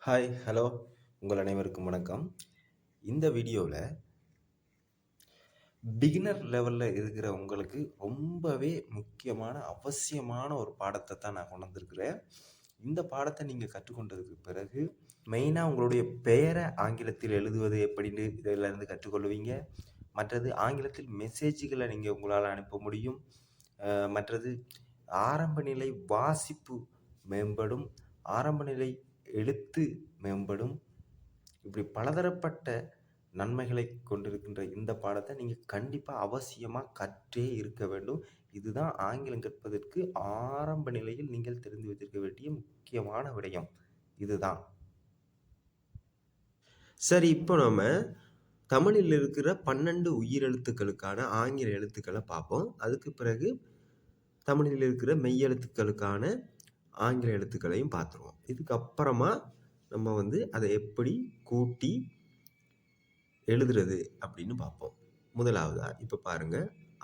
Hi, hello. உங்கள் அனைவருக்கும் வணக்கம். இந்த வீடியோவில் பிகினர் லெவலில் இருக்கிற உங்களுக்கு ரொம்பவே முக்கியமான, அவசியமான ஒரு பாடத்தை தான் நான் கொண்டு வந்திருக்கிறேன். இந்த பாடத்தை நீங்கள் கற்றுக்கொண்டதுக்கு பிறகு மெயினாக உங்களுடைய பெயரை ஆங்கிலத்தில் எழுதுவது எப்படின்னு இதிலிருந்து கற்றுக்கொள்வீங்க. மற்றது ஆங்கிலத்தில் மெசேஜ்களை நீங்கள் உங்களால் அனுப்ப முடியும். மற்றது ஆரம்ப நிலை வாசிப்பு மேம்படும், ஆரம்ப நிலை எழுத்து மேம்படும். இப்படி பலதரப்பட்ட நன்மைகளை கொண்டிருக்கின்ற இந்த பாடத்தை நீங்கள் கண்டிப்பாக அவசியமாக கற்றே இருக்க வேண்டும். இதுதான் ஆங்கிலம் கற்பதற்கு ஆரம்ப நிலையில் நீங்கள் தெரிந்து வைத்திருக்க வேண்டிய முக்கியமான விடயம் இதுதான். சரி, இப்போ நம்ம தமிழில் இருக்கிற 12 உயிரெழுத்துக்களுக்கான ஆங்கில எழுத்துக்களை பார்ப்போம். அதுக்கு பிறகு தமிழில் இருக்கிற மெய்யெழுத்துக்களுக்கான ஆங்கில எழுத்துக்களையும் பார்த்துருவோம். இதுக்கப்புறமா நம்ம அதை எப்படி கூட்டி எழுதுறது அப்படின்னு பார்ப்போம். முதலாவதா இப்போ பாருங்க,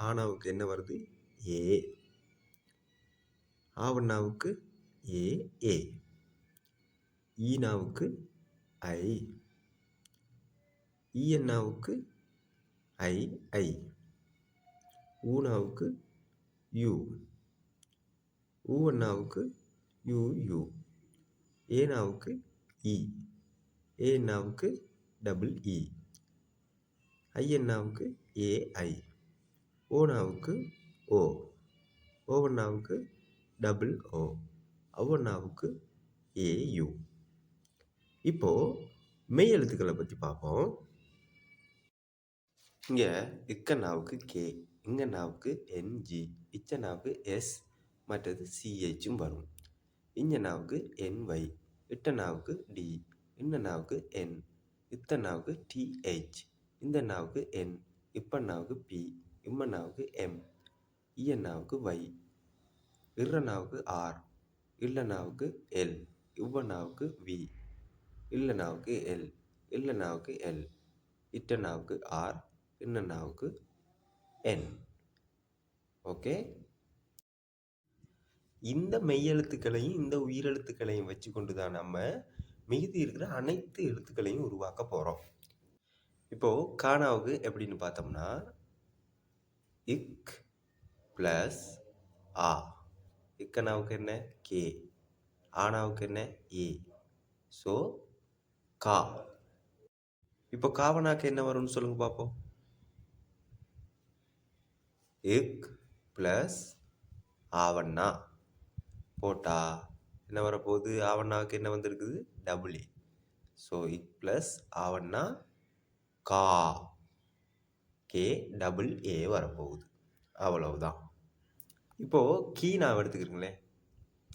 ஆனாவுக்கு என்ன வருது? ஏ. ஆவண்ணாவுக்கு ஏ ஏ. ஈனாவுக்கு ஐ. ஈயண்ணாவுக்கு ஐ ஐ. ஊனாவுக்கு யூ. ஊவண்ணாவுக்கு யூ யூ. ஏனாவுக்கு இ. ஏண்ணாவுக்கு டபுள் இ. ஐயண்ணாவுக்கு ஏஐ. ஓனாவுக்கு ஓ. ஓவண்ணாவுக்கு டபுள் ஓ. அவ்வண்ணாவுக்கு ஏயு. இப்போ மெய் எழுத்துக்களை பற்றி பார்ப்போம். இங்கே இக்கண்ணாவுக்கு கே, இங்கண்ணாவுக்கு என்ஜி, இச்சண்ணாவுக்கு எஸ், மற்றது சிஹெச்சும் வரும். இஞ்சனாவுக்கு என்ஒய், இட்டனாவுக்கு டி, இன்னனாவுக்கு என், இத்தனாவுக்கு டிஹெச், இந்த நாவுக்கு என், இப்பண்ணாவுக்கு பி, இம்மண்ணாவுக்கு எம், இயண்ணாவுக்கு ஒய், இர்றனாவுக்கு ஆர், இல்லனாவுக்கு எல், இவ்வண்ணாவுக்கு we, இல்லனாவுக்கு L, இல்லனாவுக்கு L, இட்டனாவுக்கு R, இன்னனாவுக்கு N. Okay, இந்த மெய்யெழுத்துக்களையும் இந்த உயிரெழுத்துக்களையும் வச்சு கொண்டு தான் நம்ம மீதி இருக்கிற அனைத்து எழுத்துக்களையும் உருவாக்க போகிறோம். இப்போது கானாவுக்கு எப்படின்னு பார்த்தோம்னா இக் ப்ளஸ் ஆ. இக்கனாவுக்கு என்ன? கே. ஆனாவுக்கு என்ன? ஏ. ஸோ கா. இப்போ காவனாக்கு என்ன வரும்னு சொல்லுங்க பார்ப்போம். இக் ப்ளஸ் ஆவண்ணா போட்டா என்ன வரப்போகுது? ஆவண்ணாவுக்கு என்ன வந்திருக்குது? Double A. ஸோ இக் ப்ளஸ் ஆவண்ணா கா. கே டபுள் ஏ வரப்போகுது. அவ்வளவுதான். இப்போது கீனாவை எடுத்துக்கிறீங்களேன்.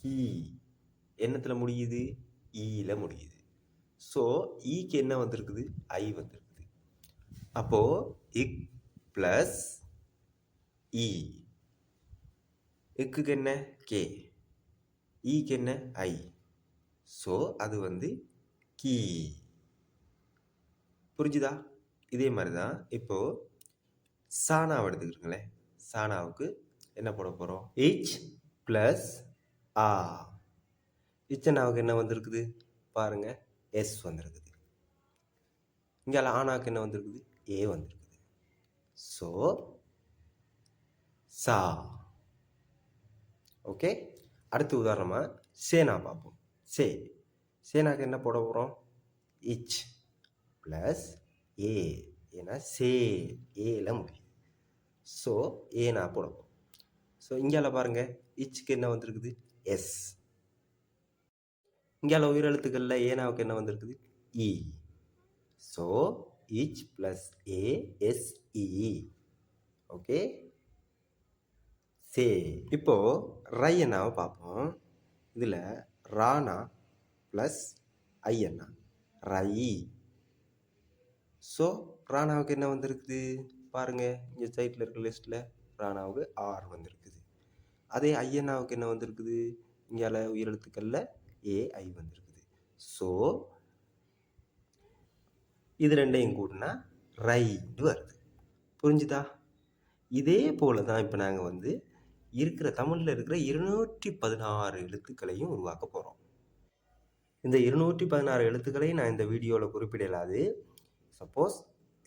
கீ என்னத்தில் முடியுது? ஈயில் முடியுது. ஸோ ஈக்கு என்ன வந்திருக்குது? ஐ வந்திருக்குது. அப்போது இக் ப்ளஸ் இ. இக்குக்கு என்ன? கே. ஈக்கு என்ன? ஐ. ஸோ அது கீ. புரிஞ்சுதா? இதே மாதிரி தான் இப்போது சானாவை எடுத்துக்கிறீங்களேன். சானாவுக்கு என்ன போட போகிறோம்? இச் ப்ளஸ் ஆ. இச்சனாவுக்கு என்ன வந்திருக்குது? பாருங்க, எஸ் வந்திருக்குது. இங்கே ஆனாவுக்கு என்ன வந்திருக்குது? ஏ வந்திருக்குது. ஸோ சா. ஓகே, அடுத்து உதாரணமாக சேனா பார்ப்போம். சேனாக்கு என்ன போட போகிறோம்? இச் ப்ளஸ் ஏ. ஏன்னா சே ஏல முடியும். ஸோ ஏனா போட போகிறோம். ஸோ இங்கால பாருங்கள், இச்சுக்கு என்ன வந்திருக்குது? எஸ். இங்கால உயிரெழுத்துக்களில் ஏனாவுக்கு என்ன வந்திருக்குது? இ. ஸோ இச் plus A S E. Okay, சே. இப்போது ரையண்ணாவை பார்ப்போம். இதில் ராணா ப்ளஸ் ஐயண்ணா ரை. ஸோ ராணாவுக்கு என்ன வந்திருக்குது? பாருங்கள், இங்கே சைட்டில் இருக்கிற லிஸ்ட்டில் ராணாவுக்கு ஆர் வந்திருக்குது. அதே ஐயண்ணாவுக்கு என்ன வந்திருக்குது? இங்கே உயிரெழுத்துக்களில் ஏஐ வந்திருக்குது. ஸோ இது ரெண்டையும் கூட்டினா ரைட்டு வருது. புரிஞ்சுதா? இதே போல தான் இப்போ நாங்கள் இருக்கிற தமிழில் இருக்கிற 216 எழுத்துக்களையும் உருவாக்க போகிறோம். இந்த 216 எழுத்துக்களையும் நான் இந்த வீடியோவில் குறிப்பிடலாது. சப்போஸ்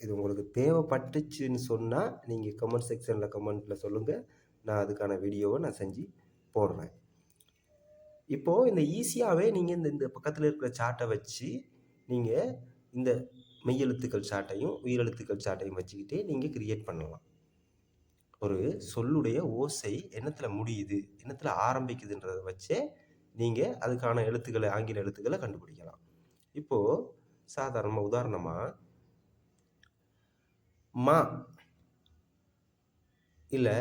இது உங்களுக்கு தேவைப்பட்டுச்சுன்னு சொன்னால் நீங்கள் கமெண்ட் செக்ஷனில் கமெண்ட்டில் சொல்லுங்கள். நான் அதுக்கான வீடியோவை நான் செஞ்சு போடுறேன். இப்போது இந்த ஈஸியாகவே நீங்கள் இந்த பக்கத்தில் இருக்கிற சார்ட்டை வச்சு நீங்கள் இந்த மெய்யெழுத்துக்கள் சார்ட்டையும் உயிரெழுத்துக்கள் சார்ட்டையும் வச்சுக்கிட்டே நீங்கள் கிரியேட் பண்ணலாம். ஒரு சொல்லுடைய ஓசை என்னத்தில் முடியுது, என்னத்தில் ஆரம்பிக்குதுன்றதை வச்சே நீங்கள் அதுக்கான எழுத்துக்களை, ஆங்கில எழுத்துக்களை கண்டுபிடிக்கலாம். இப்போது சாதாரணமாக உதாரணமாக மா இல்லை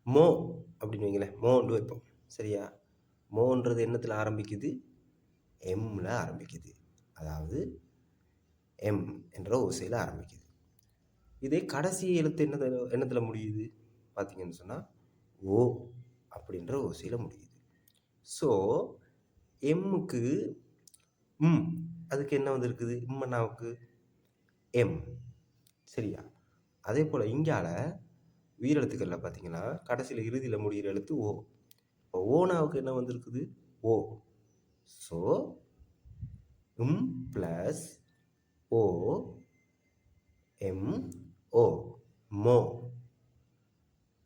மோ அப்படின்னு வைங்களேன். மோன்னு வைப்போம். சரியா? மோன்றது என்னத்தில் ஆரம்பிக்குது? எம்ல ஆரம்பிக்குது. அதாவது எம் என்ற ஓசையில் ஆரம்பிக்குது. இதே கடைசி எழுத்து என்னத்தில் முடியுது பார்த்தீங்கன்னு சொன்னால் ஓ அப்படின்ற ஓசையில் முடியுது. ஸோ எம்முக்கு அதுக்கு என்ன வந்திருக்குது? இம்மன்னாவுக்கு எம். சரியா? அதே போல் இங்கால உயிரெழுத்துக்களில் பார்த்தீங்கன்னா கடைசியில் இறுதியில் முடிகிற எழுத்து ஓ. இப்போ ஓனாவுக்கு என்ன வந்திருக்குது? ஓ. ஸோ ப்ளஸ் ஓ எம் ஓ மோ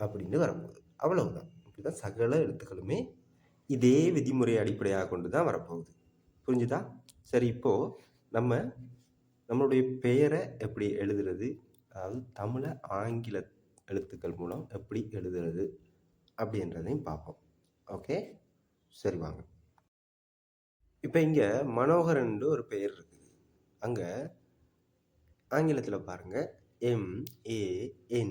அப்படின்னு வரப்போகுது. அவ்வளவுதான். இப்படிதான் சகல எழுத்துக்களுமே இதே விதிமுறையை அடிப்படையாக கொண்டு தான் வரப்போகுது. புரிஞ்சுதா? சரி, இப்போது நம்மளுடைய பெயரை எப்படி எழுதுறது, அதாவது தமிழை ஆங்கில எழுத்துக்கள் மூலம் எப்படி எழுதுறது அப்படின்றதையும் பார்ப்போம். ஓகே, சரி வாங்க. இப்போ இங்கே மனோகரன் ஒரு பெயர் இருக்குது. அங்கே ஆங்கிலத்தில் பாருங்கள், MANOKARAN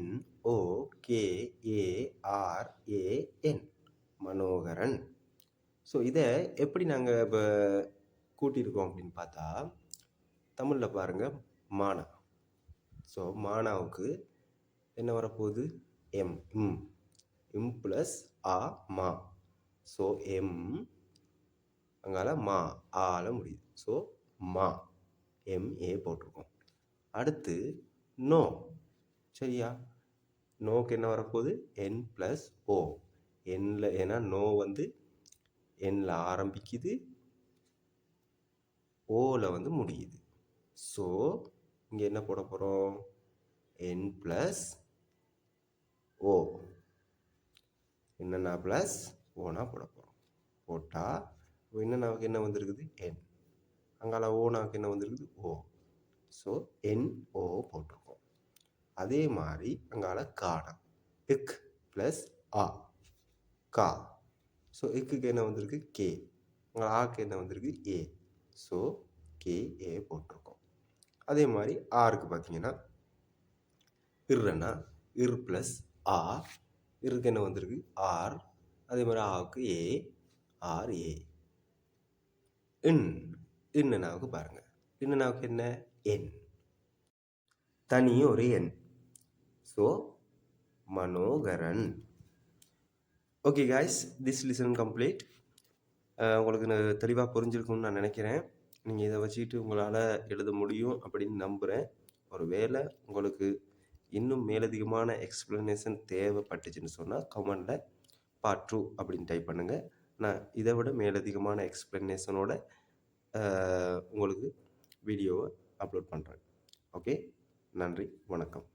மனோகரன். ஸோ இதை எப்படி நாங்கள் இப்போ கூட்டியிருக்கோம் அப்படின்னு பார்த்தா, தமிழில் பாருங்கள் மானா. ஸோ மானாவுக்கு என்ன வரப்போகுது? எம். இம் ப்ளஸ் ஆ மா. ஸோ எம் அங்கால மா ஆல முடியுது. ஸோ மா MA போட்டிருக்கோம். அடுத்து நோ. சரியா? நோக்கு என்ன வரப்போகுது? N ப்ளஸ் ஓ. எண்ணில், ஏன்னா நோ எண்ணில் ஆரம்பிக்குது, ஓவில் முடியுது. ஸோ இங்கே என்ன போட போகிறோம்? N ப்ளஸ் ஓ. என்னென்னா ப்ளஸ் ஓனா போட போகிறோம். போட்டால் என்னென்னாவுக்கு என்ன வந்திருக்குது? N. அங்கால ஓனாவுக்கு என்ன வந்திருக்குது? ஓ. ஸோ NO போட்டிருக்கோம். அதே மாதிரி அங்கால காணா, இக் ப்ளஸ் ஆ, கா. ஸோ இக்குக்கு என்ன வந்திருக்கு? கே. அங்கே ஆக்கு என்ன வந்திருக்கு? ஏ. ஸோ KA போட்டிருக்கோம். அதே மாதிரி ஆருக்கு பார்த்தீங்கன்னா இர்றனா இர் ப்ளஸ் ஆ. இருக்கு என்ன வந்திருக்கு? ஆர். அதே மாதிரி ஆவுக்கு ஏ, RA. இன்னனாவுக்கு பாருங்கள், இன்னனாவுக்கு என்ன? என். தனி ஒரு எண். So Manoharan. Okay guys, this listen complete. உங்களுக்கு தெளிவாக புரிஞ்சிருக்கும்னு நான் நினைக்கிறேன். நீங்கள் இதை வச்சுக்கிட்டு உங்களால் எழுத முடியும் அப்படின்னு நம்புகிறேன். ஒரு வேளை உங்களுக்கு இன்னும் மேலதிகமான எக்ஸ்ப்ளனேஷன் தேவைப்பட்டுச்சுன்னு சொன்னால் கமெண்டில் பார்ட் 2 அப்படின்னு டைப் பண்ணுங்கள். நான் இதை விட மேலதிகமான எக்ஸ்ப்ளனேஷனோட உங்களுக்கு வீடியோவை அப்லோட் பண்ணுறேன். ஓகே, நன்றி, வணக்கம்.